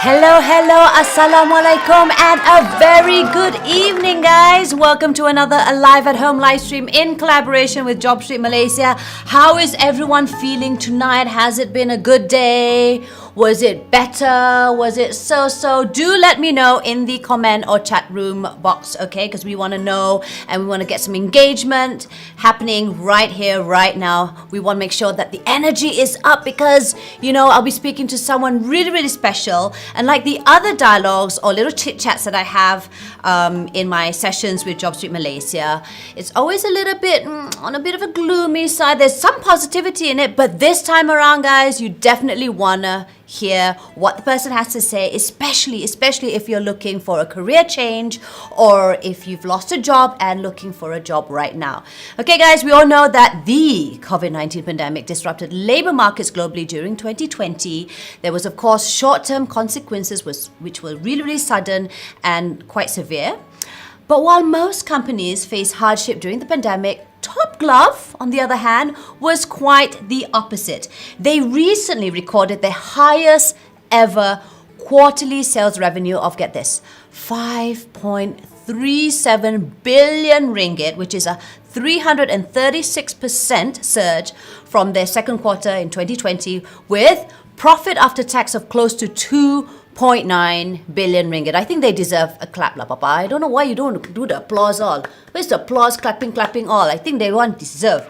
Hello, assalamualaikum, and a very good evening, guys. Welcome to another Alive at Home live stream in collaboration with Job Street Malaysia. How is everyone feeling tonight? Has it been a good day? Was it better? Was it so? Do let me know in the comment or chat room box, okay? Because we want to know and we want to get some engagement happening right here, right now. We want to make sure that the energy is up because, I'll be speaking to someone really, really special. And like the other dialogues or little chit chats that I have in my sessions with Job Street Malaysia, it's always a little bit on a bit of a gloomy side. There's some positivity in it, but this time around, guys, you definitely want to hear what the person has to say, especially if you're looking for a career change or if you've lost a job and looking for a job right now. Okay, guys, we all know that the COVID-19 pandemic disrupted labor markets globally during 2020. There was, of course, short-term consequences which were really, really sudden and quite severe. But while most companies faced hardship during the pandemic, Top Glove, on the other hand, was quite the opposite. They recently recorded their highest ever quarterly sales revenue of, get this, 5.37 billion ringgit, which is a 336% surge from their second quarter in 2020, with profit after tax of close to 2.9 billion ringgit. I think they deserve a clap, la papa. I don't know why you don't do the applause all. Where's the applause, clapping all? I think they want deserve.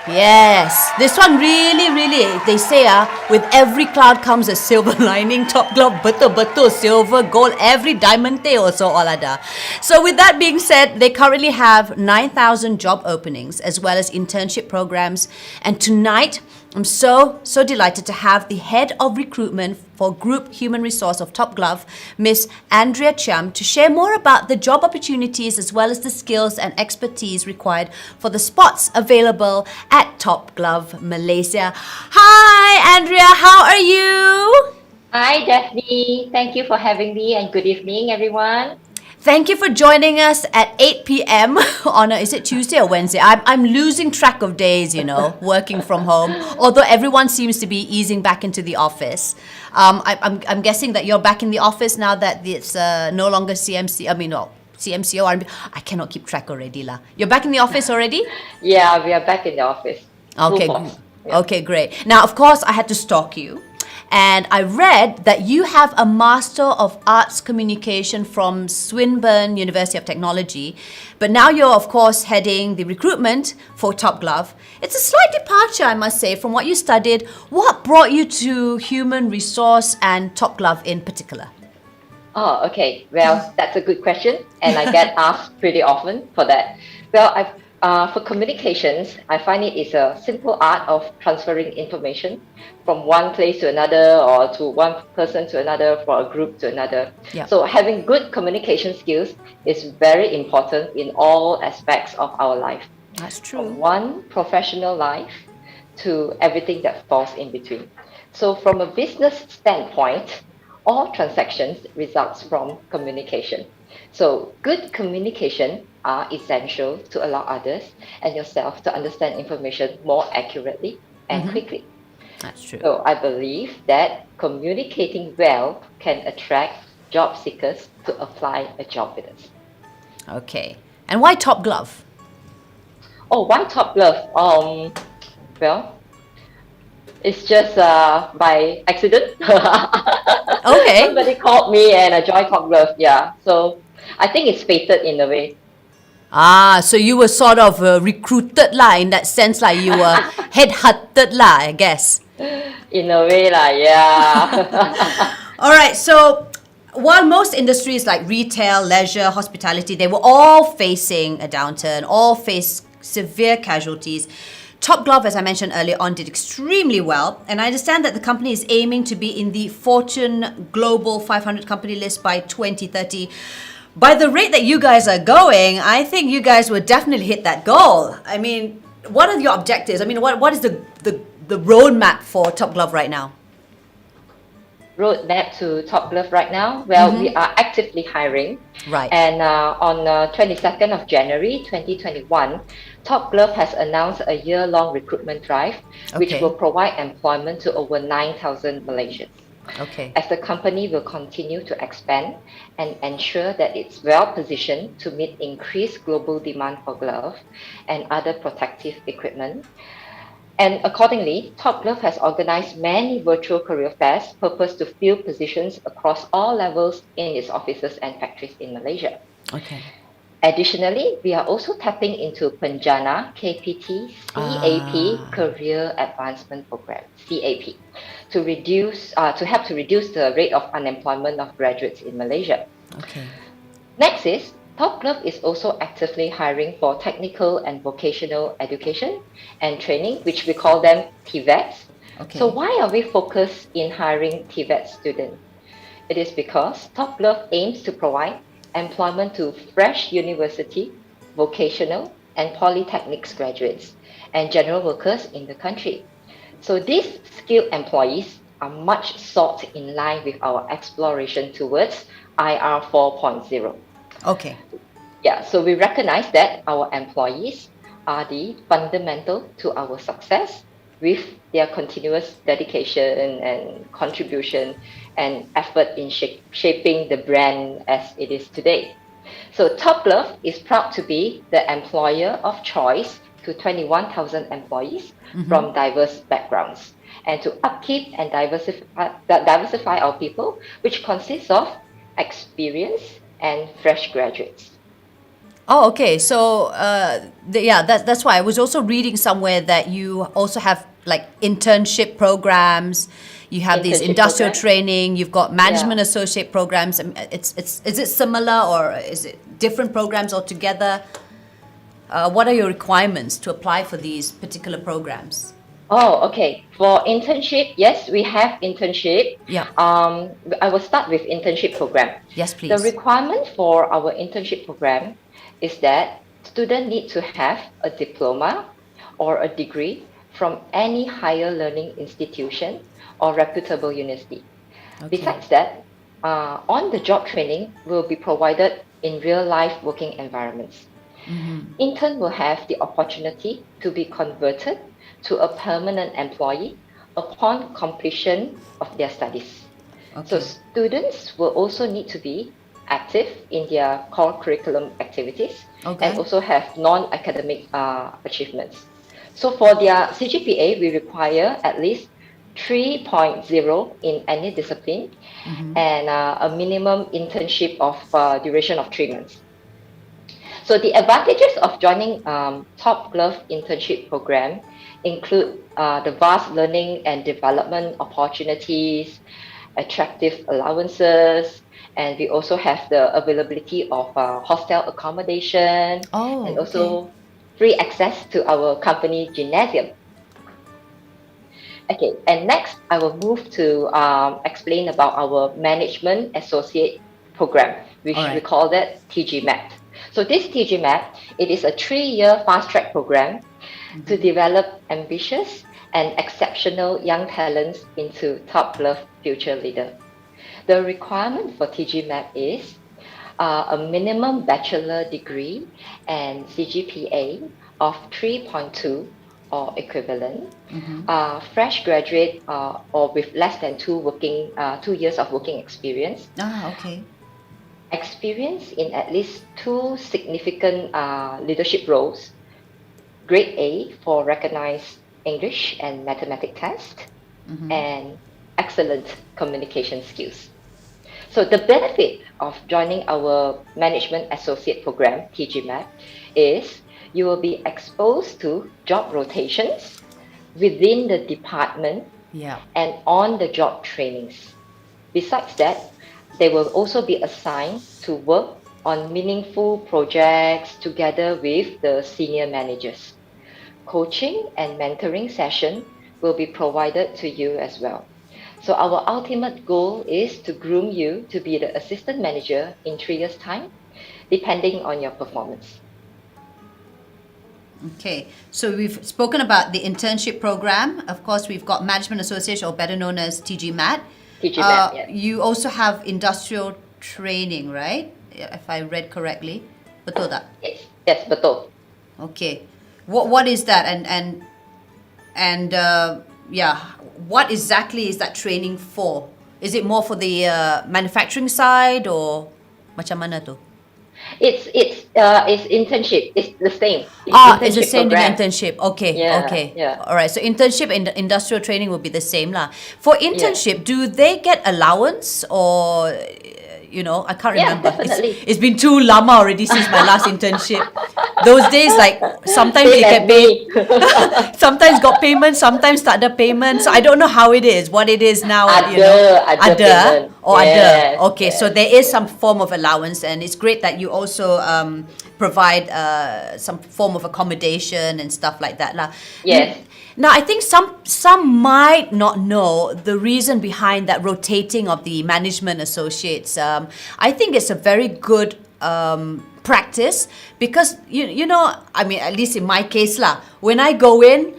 Yes, this one really, they say with every cloud comes a silver lining. Top Glove, betul, silver, gold, every diamond also all ada. So with that being said, they currently have 9,000 job openings as well as internship programs. And tonight, I'm so delighted to have the Head of Recruitment for Group Human Resource of Top Glove, Miss Andrea Cheam, to share more about the job opportunities as well as the skills and expertise required for the spots available at Top Glove Malaysia. Hi, Andrea, how are you? Hi, Daphne. Thank you for having me and good evening, everyone. Thank you for joining us at 8 p.m. on is it Tuesday or Wednesday? I'm losing track of days, working from home. Although everyone seems to be easing back into the office. I'm guessing that you're back in the office now that it's no longer CMCO. I cannot keep track already, lah. You're back in the office already? Yeah, we are back in the office. Okay, okay, great. Now, of course, I had to stalk you. And I read that you have a Master of Arts Communication from Swinburne University of Technology, but now you're, of course, heading the recruitment for Top Glove. It's a slight departure, I must say, from what you studied. What brought you to human resource and Top Glove in particular? Oh, okay. Well, that's a good question, and I get asked pretty often for that. Well, for communications, I find it is a simple art of transferring information from one place to another or to one person to another, for a group to another. Yep. So having good communication skills is very important in all aspects of our life. That's true. From one professional life to everything that falls in between. So from a business standpoint, all transactions results from communication. So good communication are essential to allow others and yourself to understand information more accurately and quickly. That's true. So I believe that communicating well can attract job seekers to apply a job with us. Okay. And why Top Glove? Oh, why Top Glove? Well, it's just by accident. Okay. Somebody called me and I joined Top Glove. Yeah. So I think it's fated in a way. So you were sort of recruited lah, in that sense, like you were headhunted lah, I guess. In a way lah, yeah. All right, so while most industries like retail, leisure, hospitality, they were all facing a downturn, all faced severe casualties, Top Glove, as I mentioned earlier on, did extremely well. And I understand that the company is aiming to be in the Fortune Global 500 company list by 2030. By the rate that you guys are going, I think you guys would definitely hit that goal. I mean, what are your objectives? I mean, what is the roadmap for Top Glove right now? Roadmap to Top Glove right now? Well, we are actively hiring. Right. And on 22nd of January 2021, Top Glove has announced a year-long recruitment drive, which will provide employment to over 9,000 Malaysians. Okay. as the company will continue to expand and ensure that it's well positioned to meet increased global demand for gloves and other protective equipment. And accordingly, Top Glove has organized many virtual career fairs purposed to fill positions across all levels in its offices and factories in Malaysia. Okay. Additionally, we are also tapping into Penjana KPT CAP Ah. Career Advancement Program (CAP) to help to reduce the rate of unemployment of graduates in Malaysia. Okay. Next is Top Glove is also actively hiring for technical and vocational education and training, which we call them TVETs. So Okay. why are we focused in hiring TVET students? It is because Top Glove aims to provide employment to fresh university, vocational, and polytechnics graduates and general workers in the country. So these skilled employees are much sought in line with our exploration towards IR 4.0. Okay. Yeah, so we recognize that our employees are the fundamental to our success with their continuous dedication and contribution and effort in shaping the brand as it is today. So Top Glove is proud to be the employer of choice to 21,000 employees from diverse backgrounds and to upkeep and diversify our people, which consists of experienced and fresh graduates. Oh, okay. So, yeah, that's why I was also reading somewhere that you also have like internship programs. You have these Internship industrial program. training. You've got management Yeah. associate programs. It's is it similar or is it different programs altogether? What are your requirements to apply for these particular programs? Oh, okay. For internship, yes, we have internship. Yeah. I will start with internship program. Yes, The please. requirement for our internship program is that students need to have a diploma or a degree from any higher learning institution or reputable university. Okay. Besides that, on-the-job training will be provided in real-life working environments. Intern will have the opportunity to be converted to a permanent employee upon completion of their studies. So Okay. students will also need to be active in their core curriculum activities and Okay. also have non-academic achievements. So for their CGPA, we require at least 3.0 in any discipline and a minimum internship of duration of 3 months. So the advantages of joining Top Glove internship program include the vast learning and development opportunities, attractive allowances, and we also have the availability of hostel accommodation and Oh, okay. also free access to our company gymnasium. Okay, and next I will move to explain about our management associate program, All which we right. call that TGMAT. So this TGMAT, it is a 3-year fast track program to develop ambitious and exceptional young talents into top glove future leader. The requirement for TGMAT is a minimum bachelor degree and CGPA of 3.2 or equivalent, fresh graduate or with less than 2 years of working experience, Ah, okay. experience in at least 2 significant leadership roles, grade A for recognized English and mathematics test, and excellent communication skills. So the benefit of joining our Management Associate Program, TGMAP, is you will be exposed to job rotations within the department Yeah. and on-the-job trainings. Besides that, they will also be assigned to work on meaningful projects together with the senior managers. Coaching and mentoring session will be provided to you as well. So our ultimate goal is to groom you to be the assistant manager in 3 years' time, depending on your performance. Okay, so we've spoken about the internship program. Of course, we've got Management Association, or better known as TGMAT. TGMAP, yeah. You also have industrial training, right? If I read correctly. Betul tak? Yes, yes, betul. Okay. What is that? And yeah, what exactly is that training for? Is it more for the manufacturing side or macam mana tu? It's internship. It's the same. It's the Internship same program. thing, internship. Okay, Yeah, okay. yeah, All right. So internship and industrial training will be the same lah. For yeah, internship, do they get allowance or, I can't yeah. remember. Definitely. It's been too lama already since my last internship. Those days, like sometimes Same they as get paid, me. sometimes got payment, sometimes tak ada payment. So I don't know how it is, what it is now. Other payment. Or other. Yes, Okay, so yes, there is yes. some form of allowance, and it's great that you also provide some form of accommodation and stuff like that lah. Yes. Now, I think some might not know the reason behind that rotating of the management associates. I think it's a very good practice because I mean, at least in my case lah, when I go in,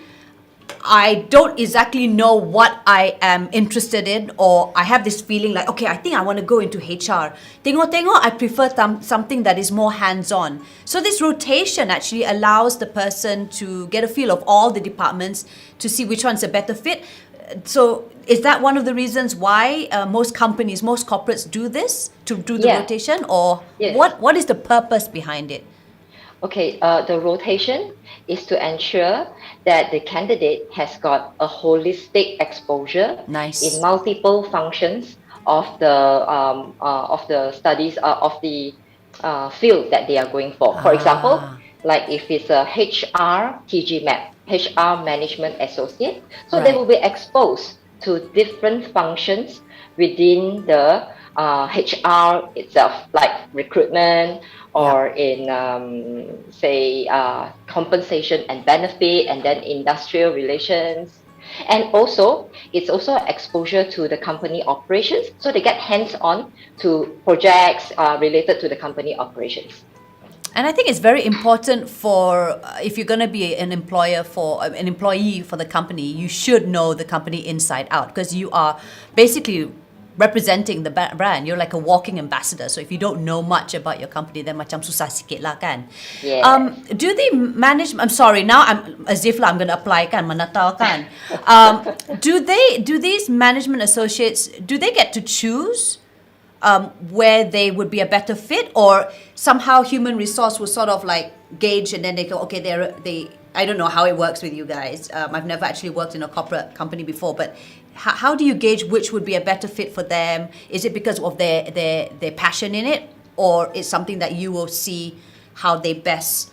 I don't exactly know what I am interested in, or I have this feeling like, okay, I think I want to go into HR. Tengok, I prefer something that is more hands-on. So this rotation actually allows the person to get a feel of all the departments to see which one's a better fit. So is that one of the reasons why most companies, most corporates do this, to do the Yeah. rotation, or Yes. what is the purpose behind it? Okay, the rotation is to ensure that the candidate has got a holistic exposure Nice. in multiple functions of the studies of the field that they are going for. For example, like if it's a HR TGMAP, HR Management Associate, so they Right. will be exposed to different functions within the HR itself, like recruitment or in say compensation and benefit, and then industrial relations. And also, it's also exposure to the company operations, so they get hands-on to projects related to the company operations. And I think it's very important for if you're going to be an employer for an employee for the company, you should know the company inside out because you are basically representing the brand. You're like a walking ambassador. So if you don't know much about your company, then macam susah sikit lah kan. Yes. Do the management? I'm sorry. Now I'm as if I'm going to apply kan, manataw kan. Do these management associates? Do they get to choose? Where they would be a better fit, or somehow human resource will sort of like gauge and then they go, okay, they I don't know how it works with you guys. I've never actually worked in a corporate company before, but how do you gauge which would be a better fit for them? Is it because of their passion in it, or it's something that you will see how they best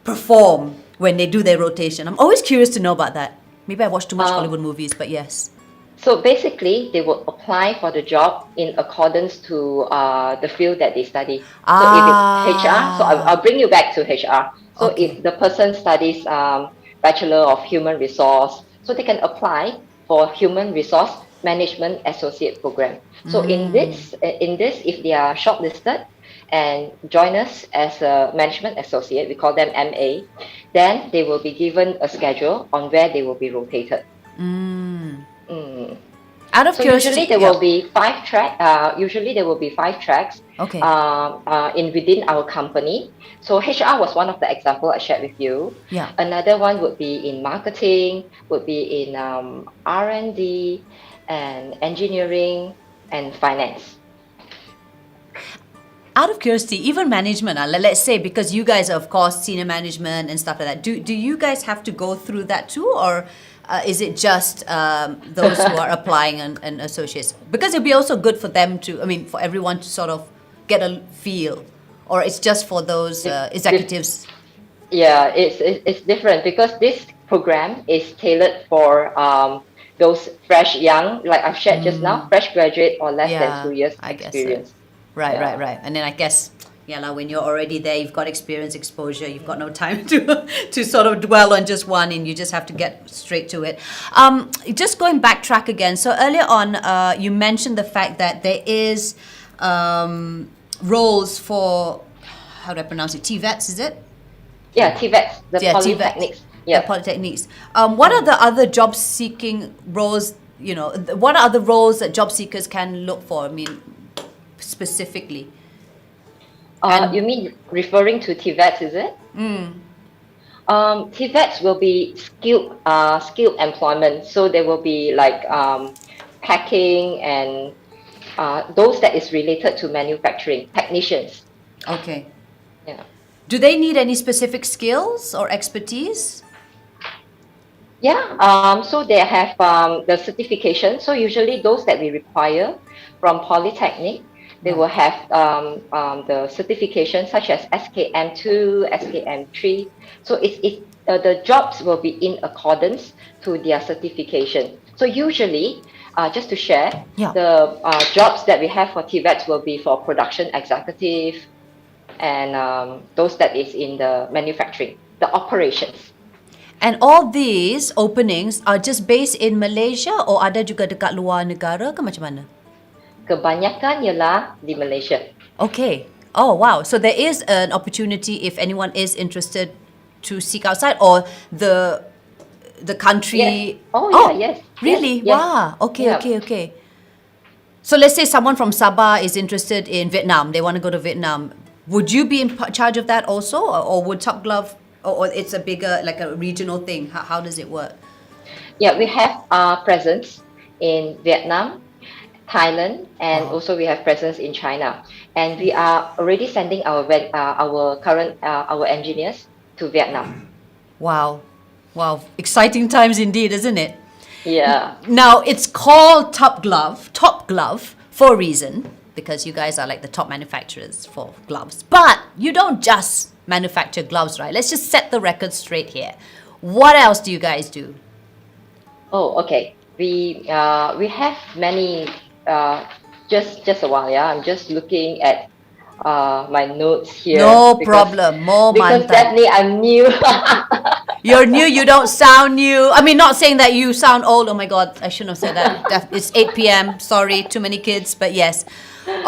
perform when they do their rotation? I'm always curious to know about that. Maybe I watch too much Hollywood movies, but yes. So basically, they will apply for the job in accordance to the field that they study. So if it's HR, so I'll bring you back to HR. So Okay. if the person studies Bachelor of Human Resource, so they can apply for Human Resource Management Associate Program. So in this, if they are shortlisted and join us as a Management Associate, we call them MA, then they will be given a schedule on where they will be rotated. Out of So curiosity, usually there will be five tracks. Okay. In within our company. So HR was one of the example I shared with you. Yeah. Another one would be in marketing, would be in R&D and engineering and finance. Out of curiosity, even management, let's say, because you guys are, of course, senior management and stuff like that, do you guys have to go through that too, or is it just those who are applying and associates? Because it'd be also good for them to, I mean, for everyone to sort of get a feel, or it's just for those executives? Yeah, it's different because this program is tailored for those fresh young, like I've shared just now, fresh graduate or less than 2 years I guess experience. so. Right. And then I guess, when you're already there, you've got experience, exposure, you've got no time to sort of dwell on just one, and you just have to get straight to it. Just going backtrack again. So earlier on, you mentioned the fact that there is roles for, how do I pronounce it? TVETs, is it? Yeah, TVETs, the polytechnics. Yeah, polytechniques. What are the other job seeking roles? What are the roles that job seekers can look for? I mean, specifically. You mean referring to TVETs, is it? TVETs will be skilled employment. So there will be like packing, and those that is related to manufacturing technicians. Okay. Yeah. Do they need any specific skills or expertise? Yeah, so they have the certification. So usually those that we require from Polytechnic, they will have the certification such as SKM2, SKM3. So the jobs will be in accordance to their certification. So usually, just to share, Yeah. the jobs that we have for TVET will be for production executive and those that is in the manufacturing, the operations. And all these openings are just based in Malaysia or ada juga dekat luar negara ke macam mana? Kebanyakan ialah di Malaysia. Okay. Oh, wow. So there is an opportunity if anyone is interested to seek outside, or the country. Yes. Oh, yeah, yes. Really? Yes, yes. Wow. Okay, Yeah. okay. So let's say someone from Sabah is interested in Vietnam. They want to go to Vietnam. Would you be in charge of that also, or would Top Glove, or it's a bigger, like a regional thing? How does it work? Yeah, we have presence in Vietnam, Thailand, and also we have presence in China. And we are already sending our current our engineers to Vietnam. Wow. Exciting times indeed, isn't it? Yeah. Now, it's called Top Glove for a reason, because you guys are like the top manufacturers for gloves. But you don't just manufacture gloves, right? Let's just set the record straight here. What else do you guys do? Oh, okay. We have many. Just a while. Yeah, I'm just looking at my notes here. No problem. More because mantap. Daphne, I'm new. You're new, you don't sound new. I mean, not saying that you sound old. Oh my God, I shouldn't have said that. It's 8 p.m. Sorry, too many kids, but yes.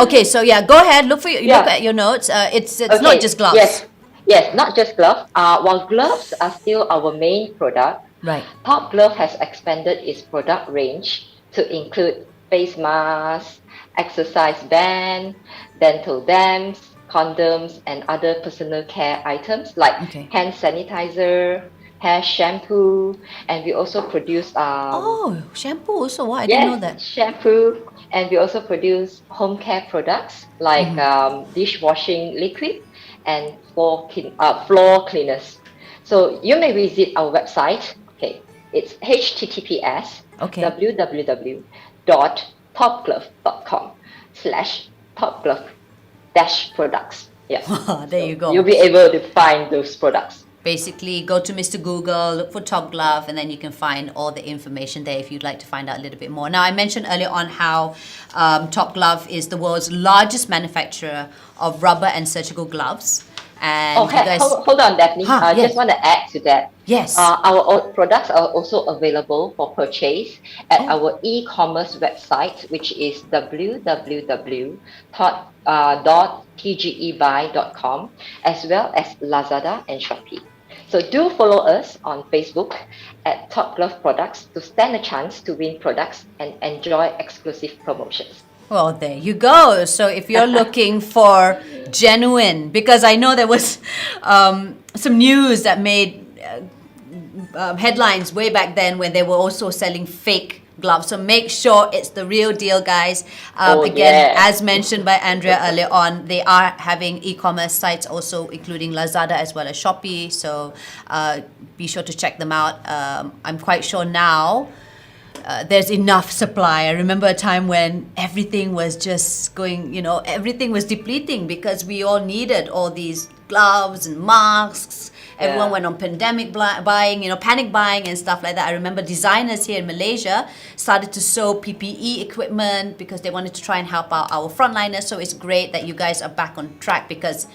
Okay, so yeah, go ahead. Look at your notes. It's Okay, not just gloves. Yes, not just gloves. While gloves are still our main product, Right. Top Glove has expanded its product range to include face masks, exercise band, dental dams, condoms, and other personal care items like hand sanitizer, hair shampoo, and we also produce Shampoo also. Why? I didn't know that. shampoo, and we also produce home care products like dishwashing liquid and floor cleaners. So you may visit our website. Okay, it's https www.topglove.com/topglove-products. Yeah. There you go. You'll be able to find those products. Basically, go to Mr. Google, look for Top Glove, and then you can find all the information there if you'd like to find out a little bit more. Now, I mentioned earlier on how Top Glove is the world's largest manufacturer of rubber and surgical gloves. And hold on, Daphne. I yes. just want to add to that. Yes. Our products are also available for purchase at our e-commerce website, which is www.tgebuy.com, as well as Lazada and Shopee. So do follow us on Facebook at Top Glove Products to stand a chance to win products and enjoy exclusive promotions. Well, there you go. So if you're looking for genuine, because I know there was some news that made headlines way back then when they were also selling fake gloves. So make sure it's the real deal, guys. As mentioned by Andrea earlier on, they are having e-commerce sites also, including Lazada as well as Shopee. So be sure to check them out. I'm quite sure now there's enough supply. I remember a time when everything was just going, everything was depleting because we all needed all these gloves and masks. Everyone went on pandemic buying, panic buying and stuff like that. I remember designers here in Malaysia started to sew PPE equipment because they wanted to try and help out our frontliners. So it's great that you guys are back on track, because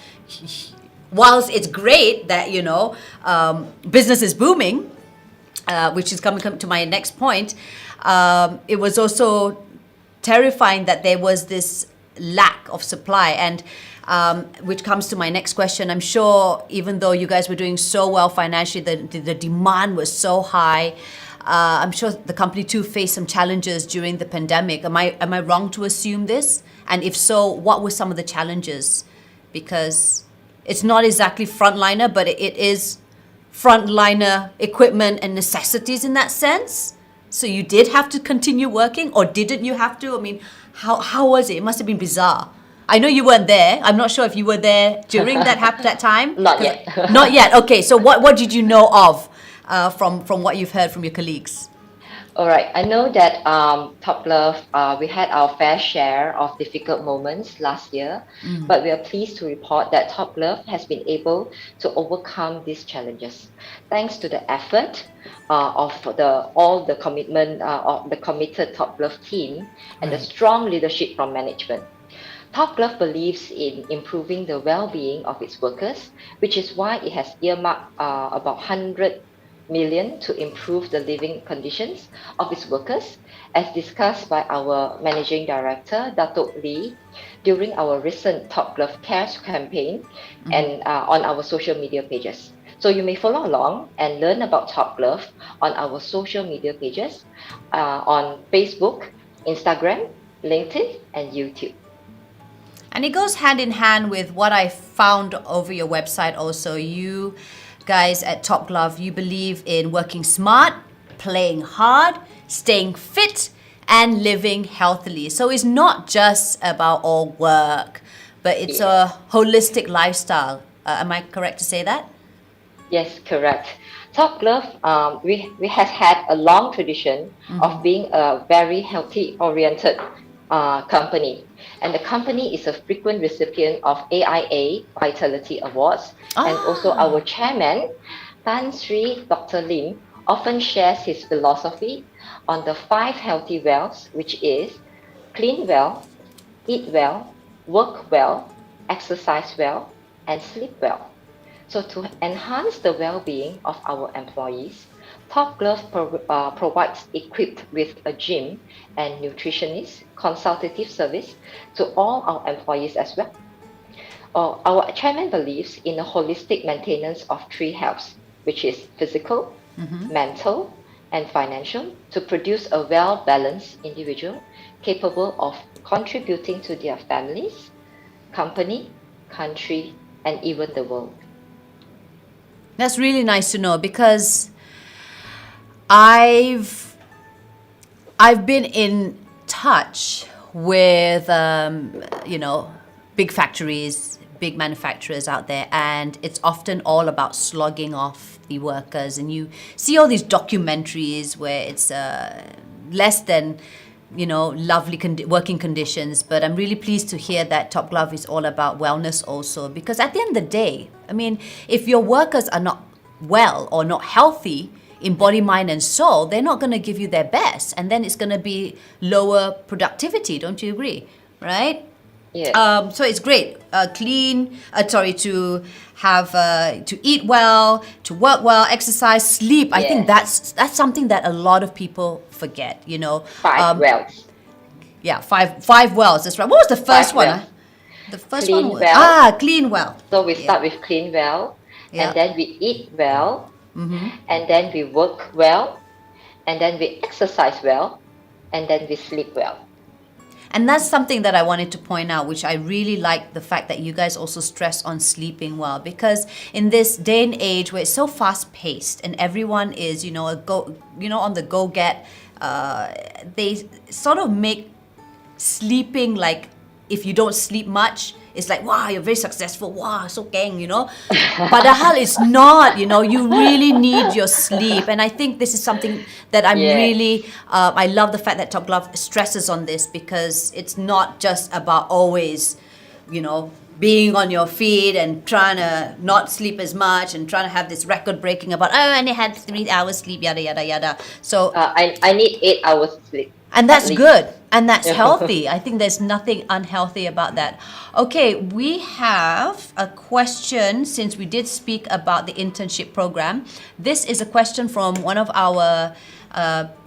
whilst it's great that, business is booming, which is coming to my next point, it was also terrifying that there was this lack of supply, and which comes to my next question. I'm sure even though you guys were doing so well financially, the demand was so high. I'm sure the company too faced some challenges during the pandemic. Am I wrong to assume this? And if so, what were some of the challenges? Because it's not exactly frontliner, but it is frontliner equipment and necessities in that sense. So you did have to continue working, or didn't you have to? I mean, how was it? It must have been bizarre. I know you weren't there. I'm not sure if you were there during that time. Not yet. Not yet. Okay. So what did you know of from what you've heard from your colleagues? All right. I know that Top Love, we had our fair share of difficult moments last year, but we are pleased to report that Top Love has been able to overcome these challenges, thanks to the effort of all the commitment of the committed Top Love team and the strong leadership from management. Top Glove believes in improving the well-being of its workers, which is why it has earmarked about 100 million to improve the living conditions of its workers, as discussed by our Managing Director, Datuk Lee, during our recent Top Glove Cares campaign and on our social media pages. So you may follow along and learn about Top Glove on our social media pages on Facebook, Instagram, LinkedIn, and YouTube. And it goes hand in hand with what I found over your website also. You guys at Top Glove, you believe in working smart, playing hard, staying fit, and living healthily. So it's not just about all work, but it's a holistic lifestyle. Am I correct to say that? Yes, correct. Top Glove, we have had a long tradition of being a very healthy-oriented company. And the company is a frequent recipient of AIA Vitality Awards. And also our chairman, Tan Sri Dr. Lim, often shares his philosophy on the 5 healthy wells, which is clean well, eat well, work well, exercise well, and sleep well. So to enhance the well-being of our employees, Top Glove provides equipped with a gym and nutritionist consultative service to all our employees as well. Our chairman believes in a holistic maintenance of 3 healths, which is physical, mental, and financial, to produce a well-balanced individual capable of contributing to their families, company, country, and even the world. That's really nice to know, because I've been in touch with big factories, big manufacturers out there, and it's often all about slogging off the workers. And you see all these documentaries where it's less than lovely working conditions. But I'm really pleased to hear that Top Glove is all about wellness also, because at the end of the day, I mean, if your workers are not well or not healthy in body, mind, and soul, they're not going to give you their best, and then it's going to be lower productivity. Don't you agree? Right? Yeah. So it's great. To have to eat well, to work well, exercise, sleep. I think that's something that a lot of people forget. 5 wells. Yeah, five wells. That's right. What was the first one? Wells. The first Clean one was well. clean well. So we start with clean well, and then we eat well, and then we work well, and then we exercise well, and then we sleep well. And that's something that I wanted to point out, which I really like the fact that you guys also stress on sleeping well, because in this day and age where it's so fast paced and everyone is, on the go get, they sort of make sleeping like, if you don't sleep much, it's like, wow, you're very successful. Wow, so gang, But the hell, it's not, you really need your sleep. And I think this is something that I'm really, I love the fact that Top Glove stresses on this, because it's not just about always, being on your feet and trying to not sleep as much and trying to have this record breaking about, I only had 3 hours sleep, yada, yada, yada. So I need 8 hours sleep. And that's good. And that's healthy. I think there's nothing unhealthy about that. Okay, we have a question, since we did speak about the internship program. This is a question from one of our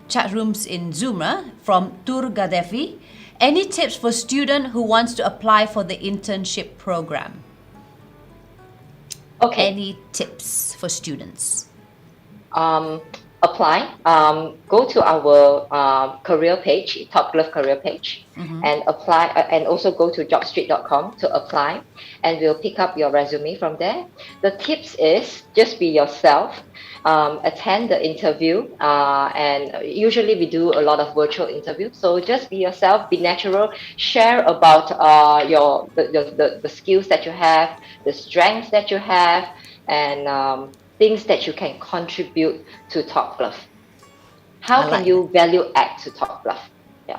chat rooms in Zoom, from Turgadevi. Any tips for student who wants to apply for the internship program? Okay. Any tips for students? apply, go to our career page, Top Glove career page, and apply, and also go to jobstreet.com to apply, and we'll pick up your resume from there. The tips is just be yourself, attend the interview, and usually we do a lot of virtual interviews. So just be yourself, be natural, share about the skills that you have, the strengths that you have, and things that you can contribute to Top Glove. How can you value add to Top Glove? Yeah.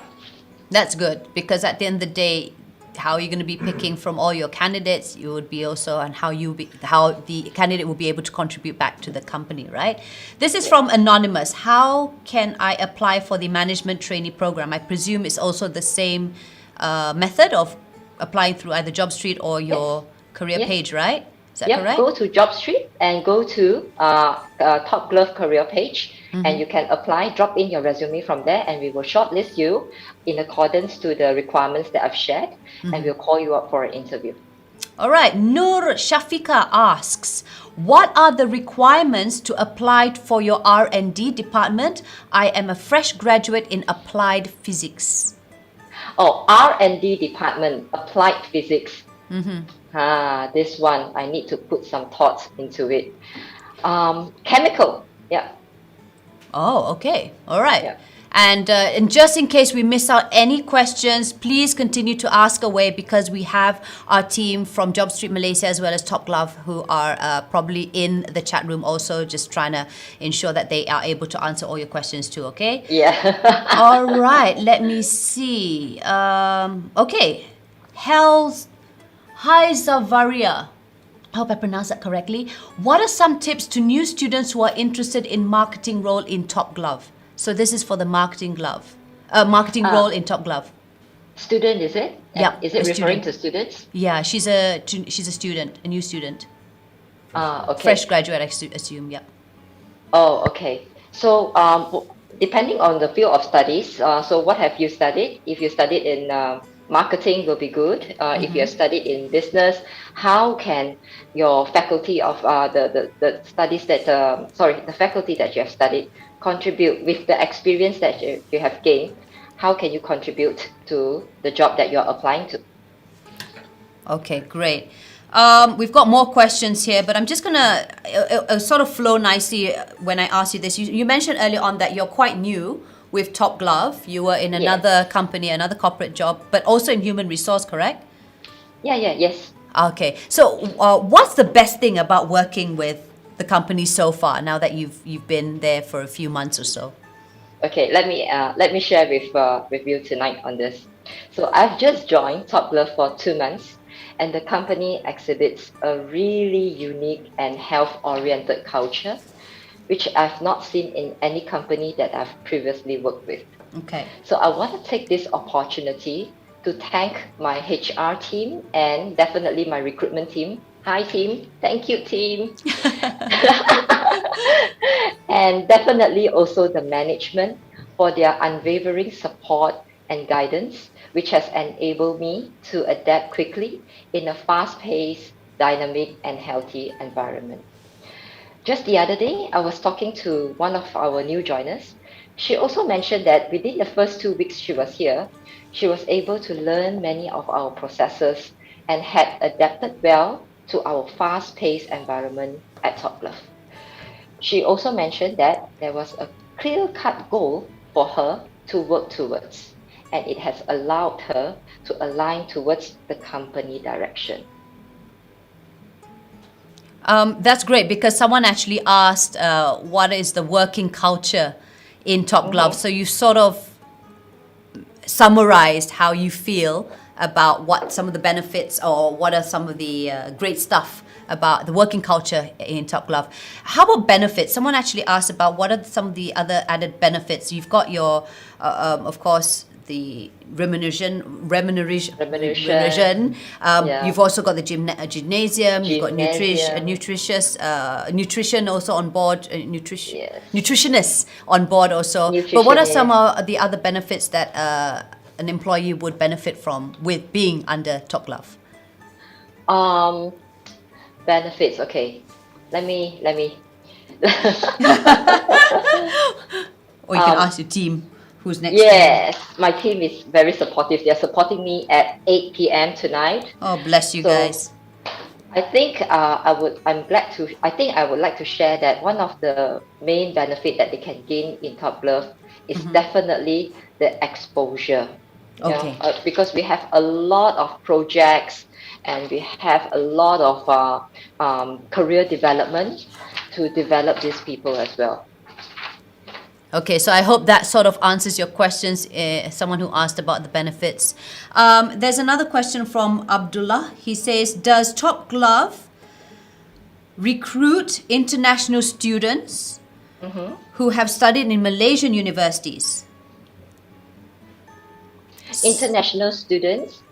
That's good, because at the end of the day, how you're going to be picking from all your candidates, you would be also, and how the candidate will be able to contribute back to the company, right? This is from Anonymous. How can I apply for the management trainee program? I presume it's also the same method of applying through either JobStreet or your career page, right? Is that correct? Go to JobStreet and go to Top Glove career page, and you can apply, drop in your resume from there, and we will shortlist you in accordance to the requirements that I've shared, and we'll call you up for an interview. All right. Nur Shafika asks, what are the requirements to apply for your R&D department? I am a fresh graduate in applied physics. Oh, R&D department, applied physics. This one, I need to put some thoughts into it. Chemical, yeah. Oh, okay. All right. Yeah. And just in case we miss out any questions, please continue to ask away, because we have our team from JobStreet Malaysia as well as Top Glove who are probably in the chat room also, just trying to ensure that they are able to answer all your questions too, okay? Yeah. All right. Let me see. Okay. Hi Zavaria. I hope I pronounced that correctly. What are some tips to new students who are interested in marketing role in Top Glove? So this is for the marketing role in Top Glove. Student, is it? Yeah. Is it referring to students? Yeah, she's a student, a new student. Okay. Fresh graduate, I assume, yeah. Oh, okay. So, depending on the field of studies, so what have you studied? If you studied in marketing, will be good. If you have studied in business, how can your faculty of the studies that the faculty that you have studied contribute with the experience that you have gained? How can you contribute to the job that you're applying to? Okay, great. We've got more questions here, but I'm just gonna sort of flow nicely when I ask you this. You mentioned earlier on that you're quite new with Top Glove. You were in another company, another corporate job, but also in human resource, correct? Yes. Okay. So, what's the best thing about working with the company so far? Now that you've been there for a few months or so. Okay, let me share with you tonight on this. So I've just joined Top Glove for 2 months, and the company exhibits a really unique and health-oriented culture, which I've not seen in any company that I've previously worked with. Okay. So I want to take this opportunity to thank my HR team and definitely my recruitment team. Hi team, thank you team. And definitely also the management for their unwavering support and guidance, which has enabled me to adapt quickly in a fast-paced, dynamic and healthy environment. Just the other day, I was talking to one of our new joiners. She also mentioned that within the first 2 weeks she was here, she was able to learn many of our processes and had adapted well to our fast-paced environment at Top Glove. She also mentioned that there was a clear-cut goal for her to work towards, and it has allowed her to align towards the company direction. That's great, because someone actually asked what is the working culture in Top Glove. So you sort of summarized how you feel about what some of the benefits or what are some of the great stuff about the working culture in Top Glove. How about benefits? Someone actually asked about what are some of the other added benefits. You've got your, of course, the remuneration. You've also got the gymnasium. You've got nutrition also on board. Nutritionists on board also. But what are some of the other benefits that an employee would benefit from with being under Top Glove? Benefits. Okay, let me Or you can ask your team who's next to you. Yes, my team is very supportive. They're supporting me at 8 p.m. tonight. Oh, bless you So guys. I think I think I would like to share that one of the main benefit that they can gain in Top Glove is definitely the exposure. Okay. Because we have a lot of projects and we have a lot of career development to develop these people as well. Okay, so I hope that sort of answers your questions. Someone who asked about the benefits. There's another question from Abdullah. He says, does Top Glove recruit international students who have studied in Malaysian universities? International students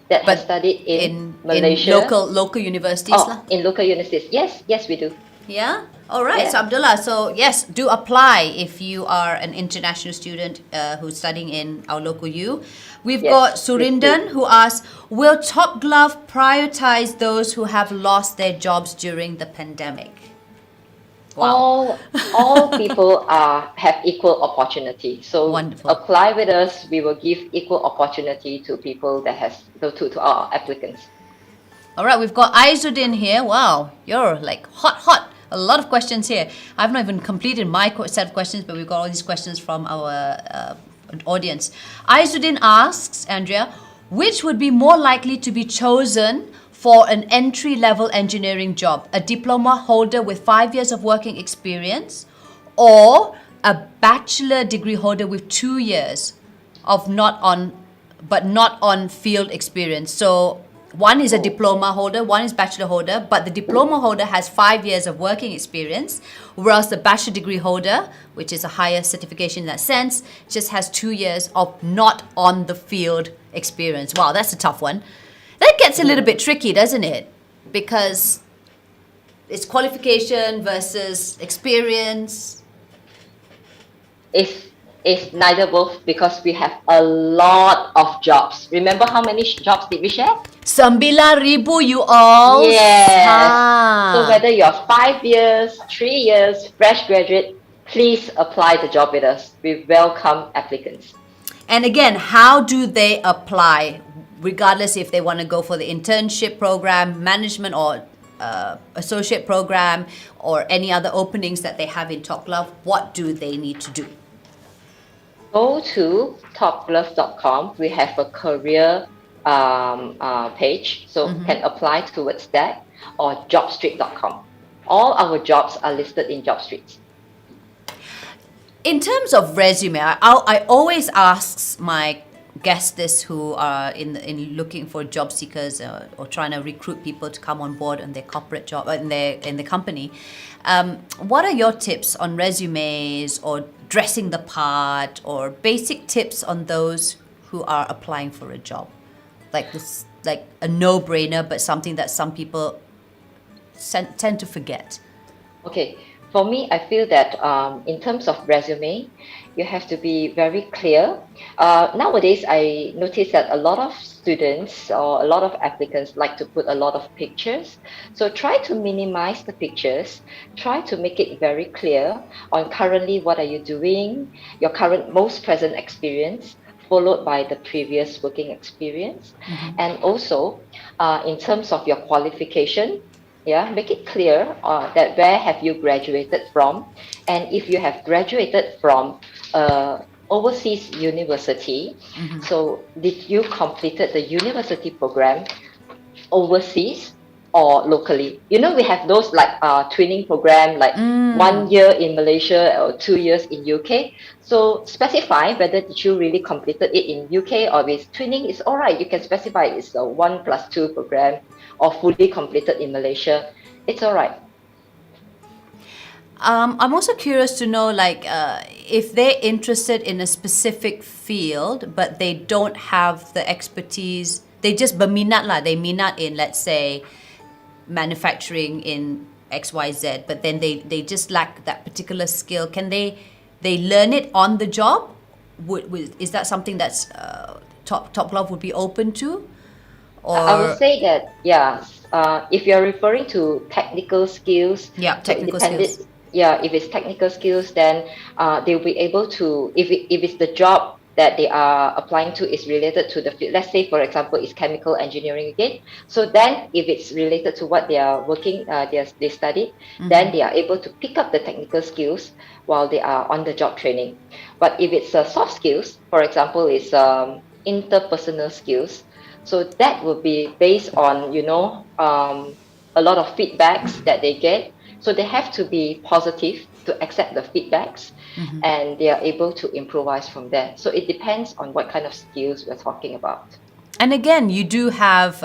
that have studied in Malaysia. In local universities? In local universities. Yes, we do. Yeah? All right. Yeah. So Abdullah, so yes, do apply if you are an international student who's studying in our local U. We've got Surindan who asks, will Top Glove prioritize those who have lost their jobs during the pandemic? Wow. All people have equal opportunity. So Wonderful. apply with us. We will give equal opportunity to people that to our applicants. All right, we've got Aizuddin here. Wow, you're like hot. A lot of questions here. I've not even completed my set of questions, but we've got all these questions from our audience. Aizuddin asks, Andrea, which would be more likely to be chosen for an entry-level engineering job? A diploma holder with 5 years of working experience or a bachelor degree holder with 2 years of not on field experience? So one is a diploma holder, one is bachelor holder, but the diploma holder has 5 years of working experience, whereas the bachelor degree holder, which is a higher certification in that sense, just has 2 years of not on the field experience. Wow, that's a tough one. That gets a little bit tricky, doesn't it? Because it's qualification versus experience. It's neither both because we have a lot of jobs. Remember how many jobs did we share? 9,000 you all. Yes. So whether you're 5 years, 3 years, fresh graduate, please apply the job with us. We welcome applicants. And again, how do they apply? Regardless if they want to go for the internship program, management or associate program, or any other openings that they have in Top Glove, what do they need to do? Go to topglove.com. We have a career page, so can apply towards that, or jobstreet.com. All our jobs are listed in JobStreet. In terms of resume, I always ask my guests this who are in looking for job seekers or trying to recruit people to come on board on their corporate job in the company. What are your tips on resumes or dressing the part or basic tips on those who are applying for a job? Like this, like a no-brainer, but something that some people tend to forget. Okay. For me, I feel that in terms of resume, you have to be very clear. Nowadays, I notice that a lot of students or a lot of applicants like to put a lot of pictures. So try to minimize the pictures. Try to make it very clear on currently what are you doing, your current most present experience, followed by the previous working experience. And also, in terms of your qualification, make it clear that where have you graduated from, and if you have graduated from overseas university, so did you completed the university program overseas or locally? You know, we have those like twinning program, like 1 year in Malaysia or 2 years in UK. So specify whether did you really completed it in UK or with twinning is all right. You can specify it's a 1+2 program or fully completed in Malaysia. It's all right. I'm also curious to know, like, if they're interested in a specific field, but they don't have the expertise, they just berminat lah. They minat in, let's say, manufacturing in XYZ, but then they just lack that particular skill. Can they learn it on the job? Is that something that's Top Glove would be open to? Or I would say that, if you're referring to technical skills, technical skills. if it's technical skills, then they'll be able to, if it's the job that they are applying to is related to the field. Let's say, for example, it's chemical engineering again. So then, if it's related to what they are working, they studied, then they are able to pick up the technical skills while they are on the job training. But if it's soft skills, for example, it's interpersonal skills. So that will be based on, a lot of feedbacks that they get. So they have to be positive to accept the feedbacks, and they are able to improvise from there. So it depends on what kind of skills we're talking about. And again, you do have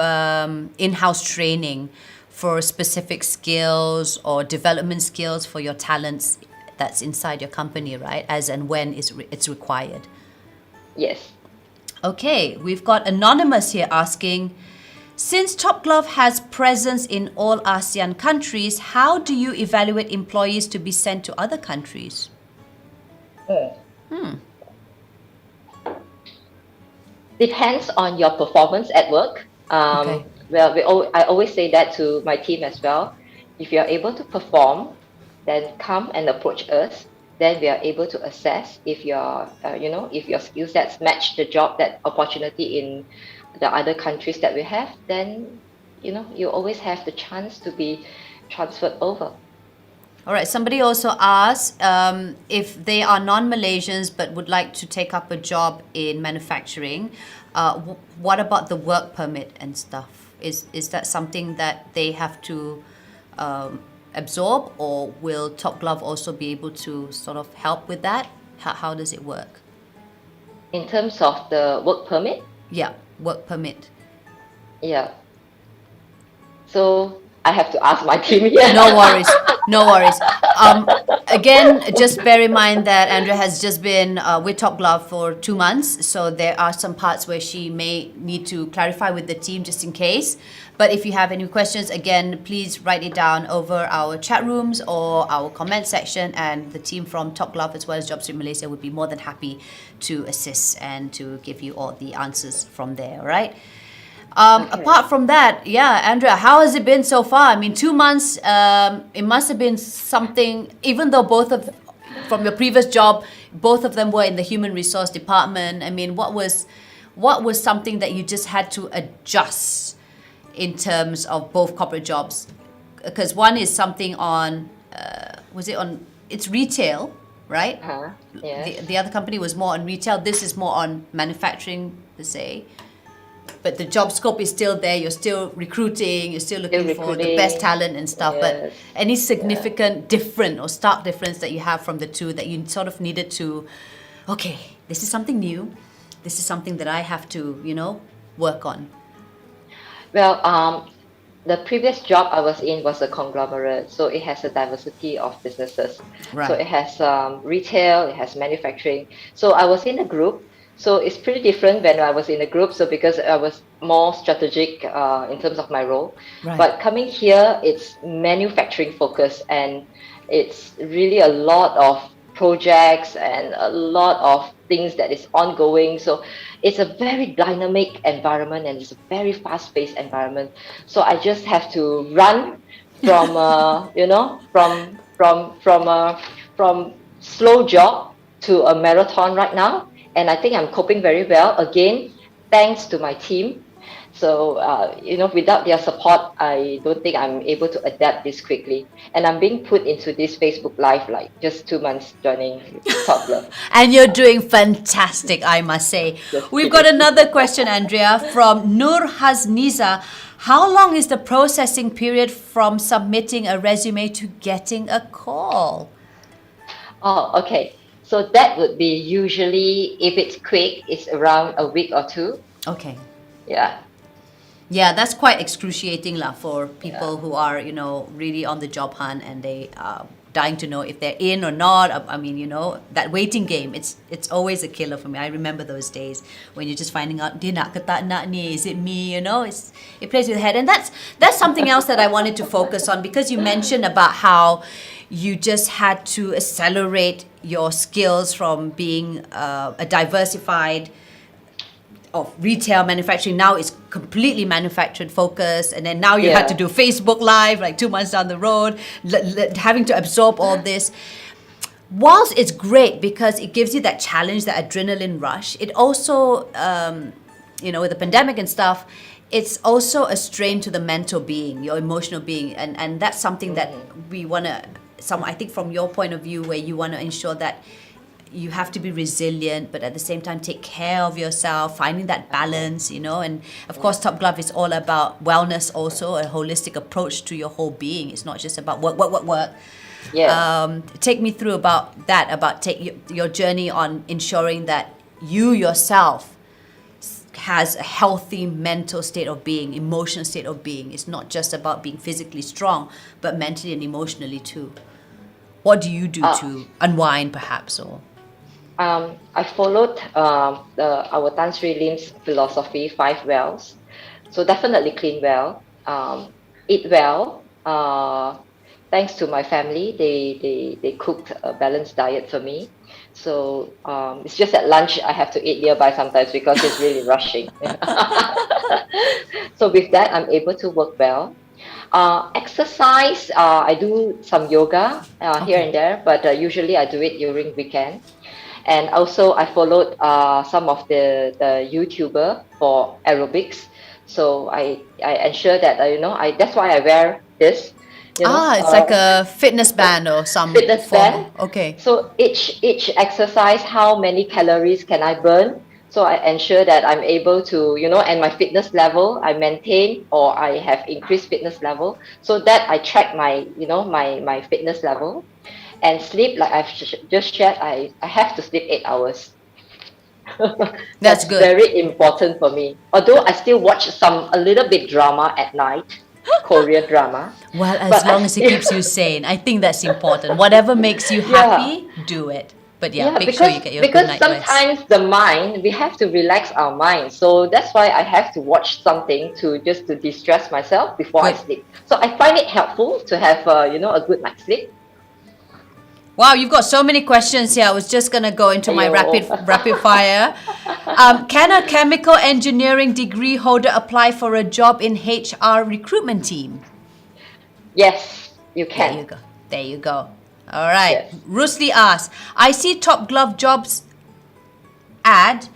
in-house training for specific skills or development skills for your talents that's inside your company, right? As and when it's required. Yes. Okay, we've got Anonymous here asking, since Top Glove has presence in all ASEAN countries, how do you evaluate employees to be sent to other countries? Depends on your performance at work. Okay. Well, I always say that to my team as well. If you're able to perform, then come and approach us. Then we are able to assess if if your skill sets match the job, that opportunity in the other countries that we have. Then, you always have the chance to be transferred over. All right. Somebody also asked if they are non-Malaysians but would like to take up a job in manufacturing. What about the work permit and stuff? Is that something that they have to absorb, or will Top Glove also be able to sort of help with that? How does it work? In terms of the work permit? Yeah, work permit. Yeah. So I have to ask my team here. No worries. No worries. Again, just bear in mind that Andrea has just been with Top Glove for 2 months. So there are some parts where she may need to clarify with the team just in case. But if you have any questions, again, please write it down over our chat rooms or our comment section, and the team from Top Glove as well as JobStreet Malaysia would be more than happy to assist and to give you all the answers from there, all right? Apart from that, yeah, Andrea, how has it been so far? I mean, 2 months, it must have been something, even though from your previous job, both of them were in the human resource department. I mean, what was something that you just had to adjust in terms of both corporate jobs? Because one is something on, it's retail, right? Yes. The other company was more on retail. This is more on manufacturing, per se. But the job scope is still there. You're still recruiting. You're still looking for the best talent and stuff. Yes. But any significant difference or stark difference that you have from the two that you sort of needed to, okay, this is something new. This is something that I have to, work on. Well, the previous job I was in was a conglomerate, so it has a diversity of businesses. Right. So it has retail, it has manufacturing. So I was in a group. So it's pretty different when I was in a group. So because I was more strategic in terms of my role. Right. But coming here, it's manufacturing focused, and it's really a lot of projects and a lot of things that is ongoing. So it's a very dynamic environment, and it's a very fast-paced environment. So I just have to run from from slow jog to a marathon right now. And I think I'm coping very well, again, thanks to my team. So, without their support, I don't think I'm able to adapt this quickly. And I'm being put into this Facebook Live, like just 2 months joining Top Glove. And you're doing fantastic, I must say. We've got another question, Andrea, from Nur Hazniza. How long is the processing period from submitting a resume to getting a call? Oh, okay. So that would be usually, if it's quick, it's around a week or 2. Okay. Yeah. Yeah, that's quite excruciating for people who are, really on the job hunt, and they are dying to know if they're in or not. I mean, that waiting game, it's always a killer for me. I remember those days when you're just finding out, dia nak ke tak nak ni, is it me, it plays with the head. And that's something else that I wanted to focus on, because you mentioned about how you just had to accelerate your skills from being a diversified of retail manufacturing. Now it's completely manufactured focus, and then now you had to do Facebook Live like 2 months down the road, having to absorb all this. Whilst it's great because it gives you that challenge, that adrenaline rush, it also, with the pandemic and stuff, it's also a strain to the mental being, your emotional being, and that's something that we want to, I think from your point of view, where you want to ensure that you have to be resilient, but at the same time take care of yourself, finding that balance, and of course Top Glove is all about wellness also, a holistic approach to your whole being. It's not just about work. Yeah. Take me through about that, about your journey on ensuring that you yourself has a healthy mental state of being, emotional state of being. It's not just about being physically strong, but mentally and emotionally too. What do you do to unwind perhaps, or? I followed our Tan Sri Lim's philosophy, 5 wells. So definitely clean well, eat well. Thanks to my family, they cooked a balanced diet for me. So it's just at lunch I have to eat nearby sometimes because it's really rushing. So with that, I'm able to work well. Exercise, I do some yoga here and there, but usually I do it during weekend. And also I followed some of the YouTuber for aerobics. So I ensure that, that's why I wear this. It's like a fitness band or some fitness form. band. Okay. So each exercise, how many calories can I burn? So I ensure that I'm able to, and my fitness level, I maintain or I have increased fitness level, so that I track my, my fitness level. And sleep, like I've just shared, I have to sleep 8 hours. That's good. Very important for me. Although I still watch a little bit drama at night, Korean drama. Well, as long as it keeps you sane, I think that's important. Whatever makes you happy, do it. But make sure you get your good night rest. Because sometimes the mind, we have to relax our mind. So that's why I have to watch something to de-stress myself before I sleep. So I find it helpful to have a good night's sleep. Wow, you've got so many questions here. I was just going to go into my rapid fire. Can a chemical engineering degree holder apply for a job in HR recruitment team? Yes, you can. There you go. All right. Yes. Rusli asks, I see Top Glove job ads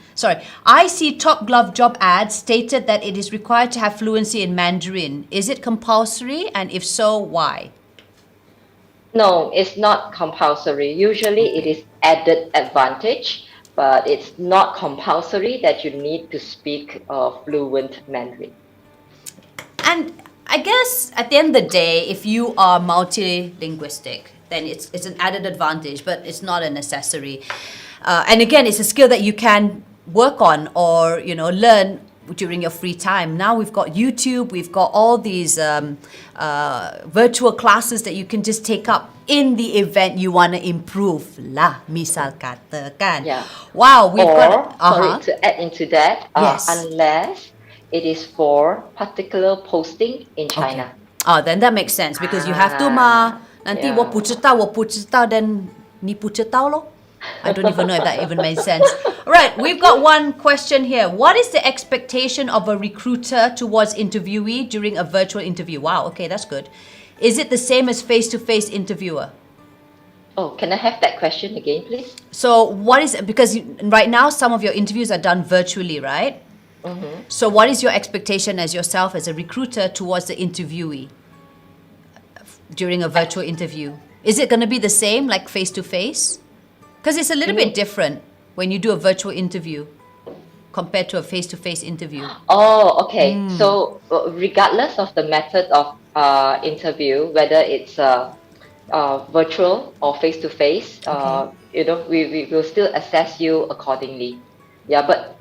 stated that it is required to have fluency in Mandarin. Is it compulsory? And if so, why? No, it's not compulsory. Usually it is added advantage, but it's not compulsory that you need to speak fluent Mandarin. And I guess at the end of the day, if you are multilinguistic, then it's an added advantage, but it's not a necessary. And again, it's a skill that you can work on or, learn during your free time. Now we've got YouTube, we've got all these virtual classes that you can just take up in the event you want to improve lah, misal kata kan. Yeah. Wow, we've sorry, to add into that, yes. Unless it is for particular posting in China. Okay. Then that makes sense because you have to nanti 我不知道 then 你不知道咯. I don't even know if that even made sense. All right, we've got one question here. What is the expectation of a recruiter towards interviewee during a virtual interview? Wow, okay, that's good. Is it the same as face-to-face interviewer? Oh, can I have that question again, please? So because right now some of your interviews are done virtually, right? Mm-hmm. So what is your expectation as yourself as a recruiter towards the interviewee during a virtual interview? Is it going to be the same like face-to-face? Because it's a little bit different when you do a virtual interview compared to a face-to-face interview. Oh, okay. So regardless of the method of interview, whether it's virtual or face-to-face, we will still assess you accordingly. Yeah, but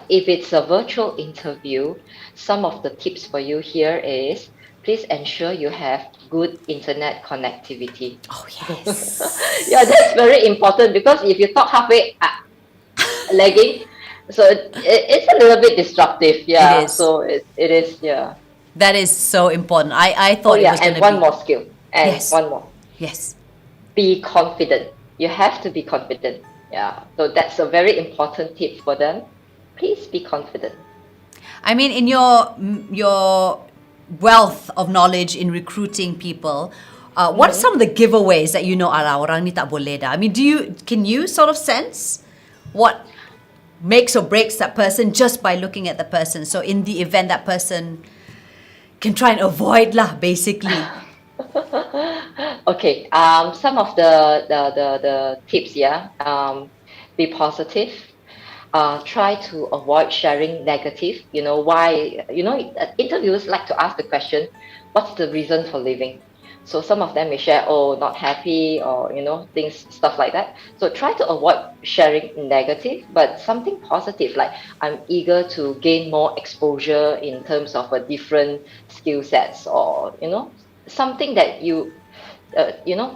if it's a virtual interview, some of the tips for you here is please ensure you have good internet connectivity. Oh, yes. Yeah, that's very important because if you talk halfway lagging, so it's a little bit disruptive. Yeah, it is. So it is. Yeah, that is so important. I thought it was going to be. And one more skill. And yes. One more. Yes. Be confident. You have to be confident. Yeah, so that's a very important tip for them. Please be confident. I mean, in your wealth of knowledge in recruiting people, what are some of the giveaways that you know, ala orang ni tak boleh dah? I mean, can you sort of sense what makes or breaks that person just by looking at the person? So in the event that person can try and avoid lah, basically. Okay. Some of the tips, yeah. Be positive. Try to avoid sharing negative. You know why? Interviewers like to ask the question, "What's the reason for leaving?" So some of them may share, "Oh, not happy," or stuff like that. So try to avoid sharing negative, but something positive, like I'm eager to gain more exposure in terms of a different skill sets, or something that you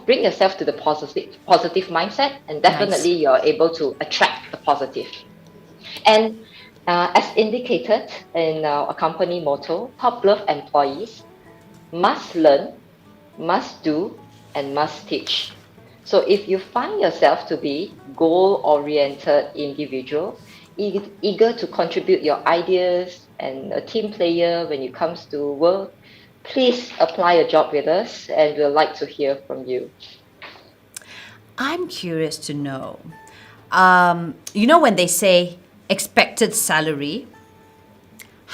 bring yourself to the positive mindset, and definitely you're able to attract the positive. And as indicated in our company motto, top glove employees must learn, must do, and must teach. So if you find yourself to be goal-oriented individual, eager to contribute your ideas, and a team player when it comes to work, please apply a job with us, and we'd like to hear from you. I'm curious to know, when they say expected salary,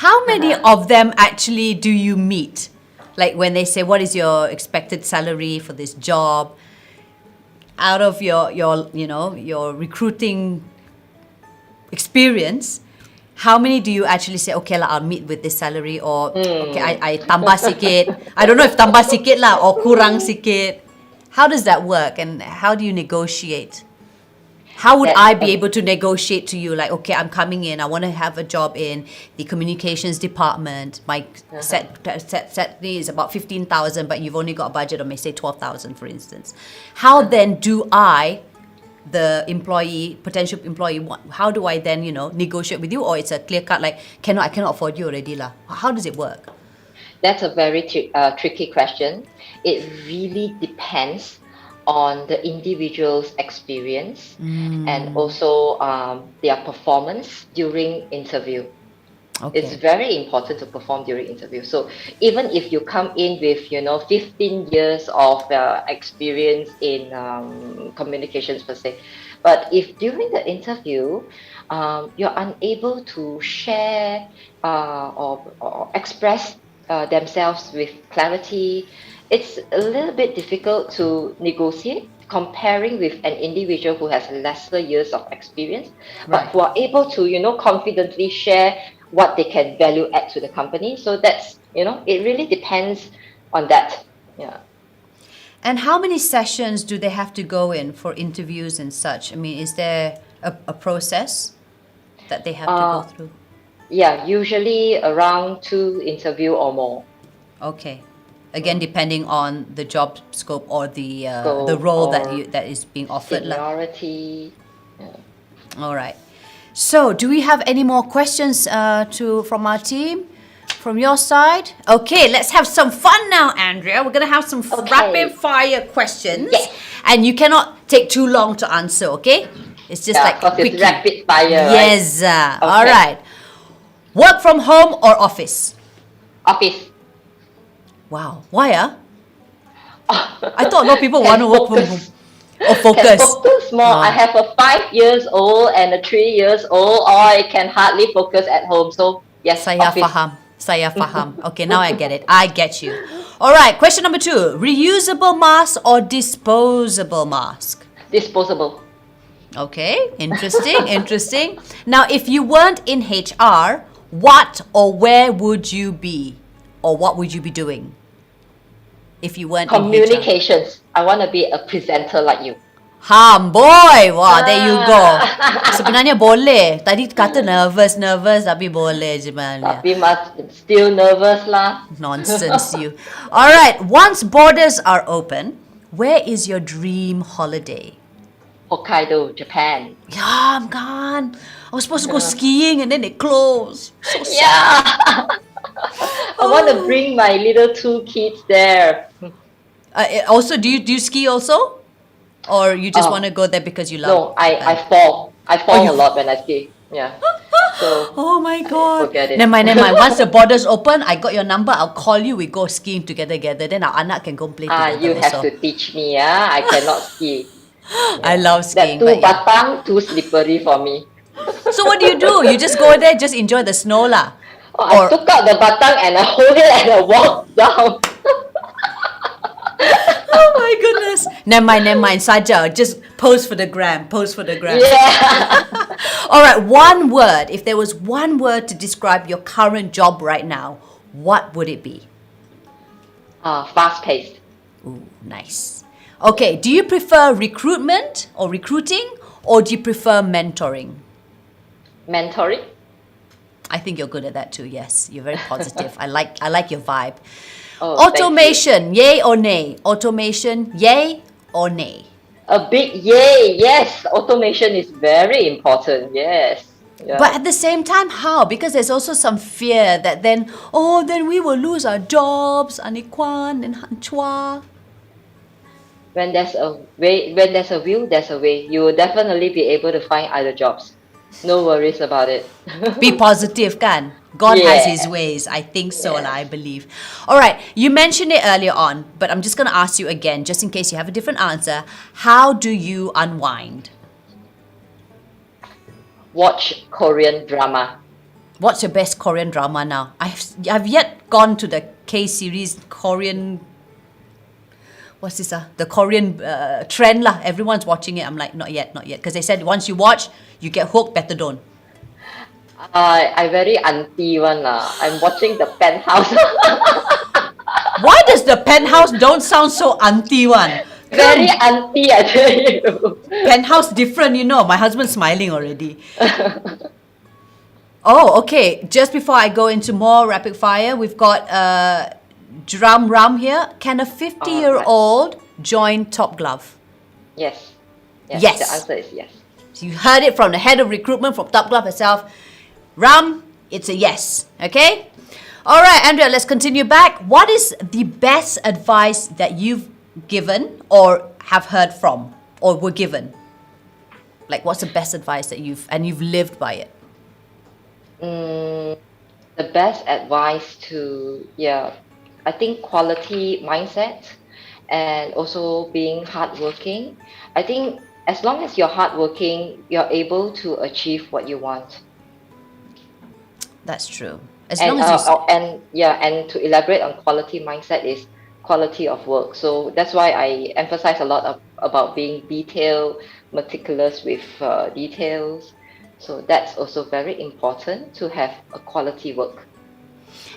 how many of them actually do you meet? Like when they say, what is your expected salary for this job? Out of your recruiting experience, how many do you actually say, okay lah, I'll meet with this salary, or okay, I tambah sikit. I don't know if tambah sikit lah or kurang sikit. How does that work, and how do you negotiate? How would I be able to negotiate to you, like, okay, I'm coming in, I want to have a job in the communications department. My set is about 15,000, but you've only got a budget of, may say, 12,000, for instance. How then do I, the potential employee, how do I then, negotiate with you? Or it's a clear cut, like, I cannot afford you already lah. How does it work? That's a very tricky question. It really depends on the individual's experience and also their performance during interview. Okay. It's very important to perform during interview. So even if you come in with 15 years of experience in communications per se, but if during the interview you're unable to share or express themselves with clarity, it's a little bit difficult to negotiate comparing with an individual who has lesser years of experience, but who are able to, confidently share what they can value add to the company. So that's, it really depends on that. Yeah. And how many sessions do they have to go in for interviews and such? I mean, is there a process that they have to go through? Yeah, usually around 2 interview or more. Okay. Again, depending on the job scope or the role that is being offered. Seniority. Yeah. All right. So, do we have any more questions from our team? From your side? Okay, let's have some fun now, Andrea. We're going to have some rapid fire questions. Yes. And you cannot take too long to answer, okay? It's just like it's rapid fire. Yes. Right? Okay. All right. Work from home or office? Office. Wow. Why? I thought a lot of people want to work from home. Or focus. Can focus more. I have a 5 years old and a 3 years old, or I can hardly focus at home. So yes, office. Saya faham. Okay, now I get it. I get you. All right, question number 2. Reusable mask or disposable mask? Disposable. Okay, interesting. Now, if you weren't in HR, what or where would you be? Or what would you be doing? If you weren't Communications. I want to be a presenter like you. Boy. Wah, there you go. Sebenarnya boleh. Tadi kata nervous, tapi boleh je sebenarnya. Tapi still nervous lah. Nonsense you. All right. Once borders are open, where is your dream holiday? Hokkaido, Japan. Yeah, I'm gone. I was supposed to go skiing and then it closed. So sad. Yeah. I want to bring my little 2 kids there. Also, do you ski also? Or you just want to go there because you love No, I fall. I fall a lot when I ski. Yeah. So Oh my God. forget it. Never mind, never mind. Once the borders open, I got your number. I'll call you. We go skiing together. Then our anak can go play together You have also. to teach me. I cannot ski. I Yeah. love That skiing, too but yeah. batang, too slippery for me. So what do? You just go there, just enjoy the snow lah. Oh, I Or took out the batang and I hold it and I walk down. oh my goodness. Never mind. Saja, just pose for the gram. Yeah. All right, one word. If there was one word to describe your current job right now, what would it be? Fast paced. Ooh, nice. Okay, do you prefer recruitment or recruiting, or do you prefer mentoring? Mentoring. I think you're good at that too. Yes, you're very positive. I like your vibe. Oh, thank you. Automation, yay or nay? Automation, yay or nay? A big yay. Yes. Automation is very important. Yes. Yeah. But at the same time, how? Because there's also some fear that then we will lose our jobs, Anikwan and Hanchua. When there's a will, there's a way. You will definitely be able to find other jobs. No worries about it. Be positive, kan? God has His Yeah. ways. I think so, Yes. I believe. All right, you mentioned it earlier on, but I'm just going to ask you again, just in case you have a different answer. How do you unwind? Watch Korean drama. What's your best Korean drama now? I've yet gone to the K series Korean. What's this? The Korean trend lah. Everyone's watching it. I'm like, not yet, because they said once you watch, you get hooked. Better don't. I very auntie one lah. I'm watching the Penthouse. Why does the Penthouse don't sound so auntie one? Very auntie, I tell you. Penthouse different, My husband's smiling already. Oh, okay. Just before I go into more rapid fire, we've got Drum Ram here. Can a 50-year-old join Top Glove? Yes. Yes. The answer is yes. So you heard it from the head of recruitment from Top Glove herself. Ram, it's a yes. Okay? All right, Andrea, let's continue back. What is the best advice that you've given or have heard from or were given? Like, what's the best advice that you've lived by it? The best advice I think quality mindset and also being hardworking. I think as long as you're hardworking, you're able to achieve what you want. That's true. As And long as you and to elaborate on quality mindset is quality of work. So that's why I emphasize a lot about being detailed, meticulous with details. So that's also very important to have a quality work.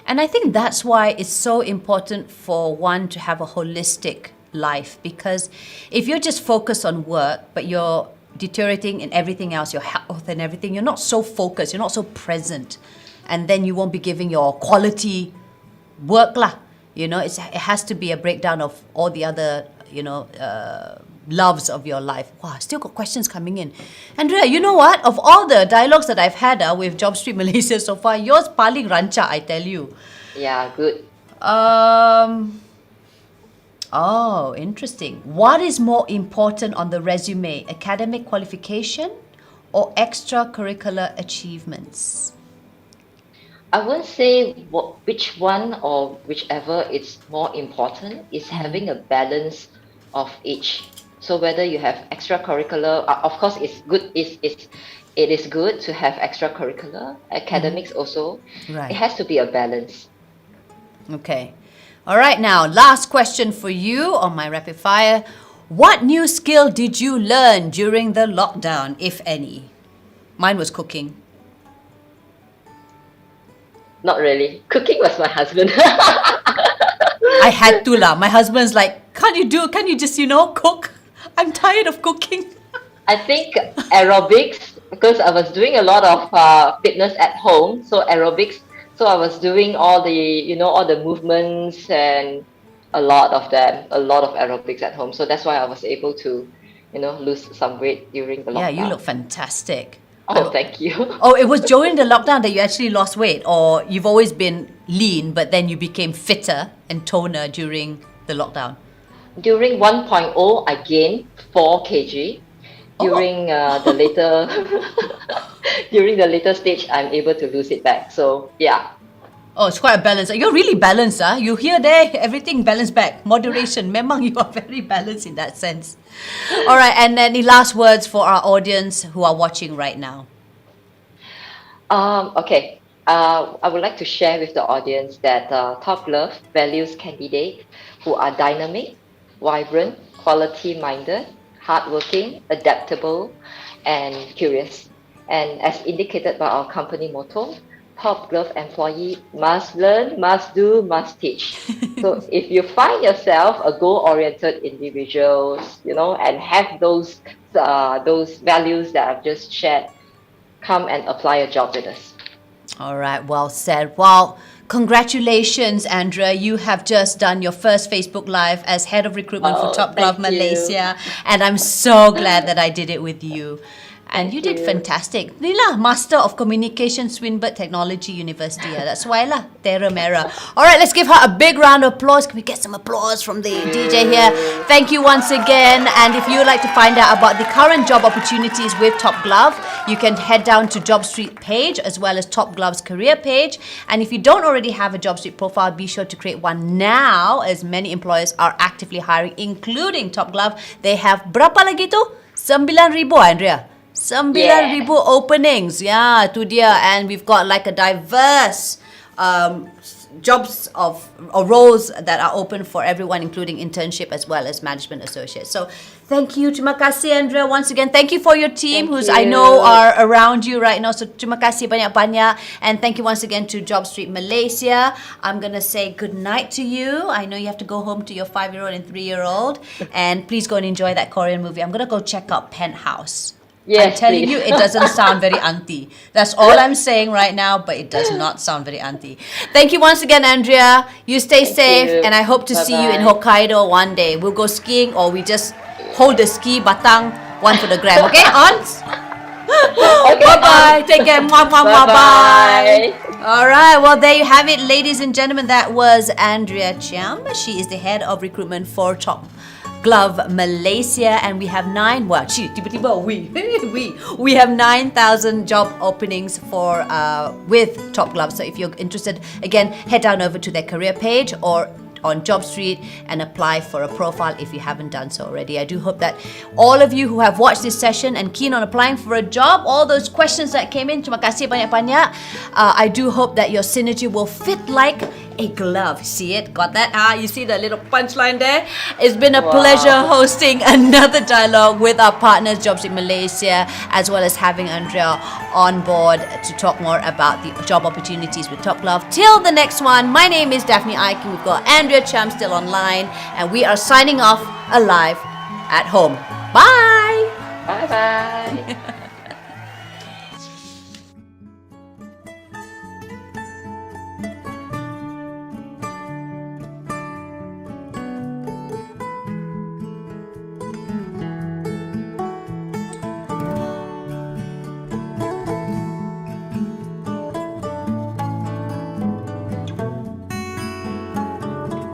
And I think that's why it's so important for one to have a holistic life, because if you're just focused on work, but you're deteriorating in everything else, your health and everything, you're not so focused, you're not so present, and then you won't be giving your quality work lah. It has to be a breakdown of all the other, loves of your life. Wow, still got questions coming in. Andrea, you know what? Of all the dialogues that I've had with Job Street Malaysia so far, yours paling ranca, I tell you. Yeah, good. Oh, interesting. What is more important on the resume, academic qualification or extracurricular achievements? I won't say which one or whichever is more important. Is having a balance of each. So whether you have extracurricular, of course, it's good. It is good to have extracurricular academics also. Right. It has to be a balance. Okay. All right, now, last question for you on my rapid fire. What new skill did you learn during the lockdown, if any? Mine was cooking. Not really. Cooking was my husband. I had to lah. My husband's like, can't you just, cook? I'm tired of cooking. I think aerobics, because I was doing a lot of fitness at home. So aerobics. So I was doing all the movements and a lot of aerobics at home. So that's why I was able to, lose some weight during the lockdown. Yeah, you look fantastic. Oh, thank you. Oh, it was during the lockdown that you actually lost weight, or you've always been lean, but then you became fitter and toner during the lockdown? During 1.0, I gained 4 kg. During the later during the later stage, I'm able to lose it back. So yeah. Oh, it's quite a balance. You're really balanced, huh? You hear there, everything balanced back. Moderation. Memang you are very balanced in that sense. All right, and any last words for our audience who are watching right now? Okay. I would like to share with the audience that Top Glove values candidates who are dynamic, vibrant, quality-minded, hardworking, adaptable, and curious. And as indicated by our company motto, Top Glove employee must learn, must do, must teach. So if you find yourself a goal-oriented individual, and have those values that I've just shared, come and apply a job with us. All right, well said. Well, congratulations, Andrea. You have just done your first Facebook Live as Head of Recruitment for Top Glove Malaysia. And I'm so glad that I did it with you. And you did fantastic. Inilah Master of Communication, Swinburne Technology University. That's why lah, Terra Mera. All right, let's give her a big round of applause. Can we get some applause from the DJ here? Thank you once again. And if you'd like to find out about the current job opportunities with Top Glove, you can head down to JobStreet page as well as Top Glove's career page. And if you don't already have a JobStreet profile, be sure to create one now, as many employers are actively hiring, including Top Glove. They have berapa lagi tu? 9,000, Andrea. 9,000 openings. Yeah, tu dia. And we've got like a diverse jobs or roles that are open for everyone, including internship as well as management associates. So thank you. Terima kasih, Andrea. Once again, thank you for your team I know are around you right now. So terima kasih banyak-banyak. And thank you once again to JobStreet Malaysia. I'm going to say good night to you. I know you have to go home to your 5-year-old and 3-year-old. And please go and enjoy that Korean movie. I'm going to go check out Penthouse. Yes, I'm telling please. you, it doesn't sound very auntie. That's all I'm saying right now, but it does not sound very auntie. Thank you once again, Andrea. You stay safe, you. and I hope to see you in Bye-bye. Hokkaido one day. We'll go skiing, or we just hold the ski batang, one for the gram. Okay, Ons? Okay, Bye-bye. Take care. Mwah, mwah, mwah. Bye. Bye-bye. All right. Well, there you have it, ladies and gentlemen. That was Andrea Cheam. She is the head of recruitment for Top Glove Malaysia, and we have we have 9,000 job openings for with Top Glove. So if you're interested, again, head down over to their career page or on JobStreet and apply for a profile if you haven't done so already. I do hope that all of you who have watched this session and keen on applying for a job, all those questions that came in, terima kasih banyak-banyak. I do hope that your synergy will fit like a glove. See it? Got that? You see the little punchline there? It's been a pleasure hosting another dialogue with our partners, JobStreet Malaysia, as well as having Andrea on board to talk more about the job opportunities with Top Glove. Till the next one, my name is Daphne Iking. We've got Andrea Cheam still online, and we are signing off alive at home. Bye! Bye-bye.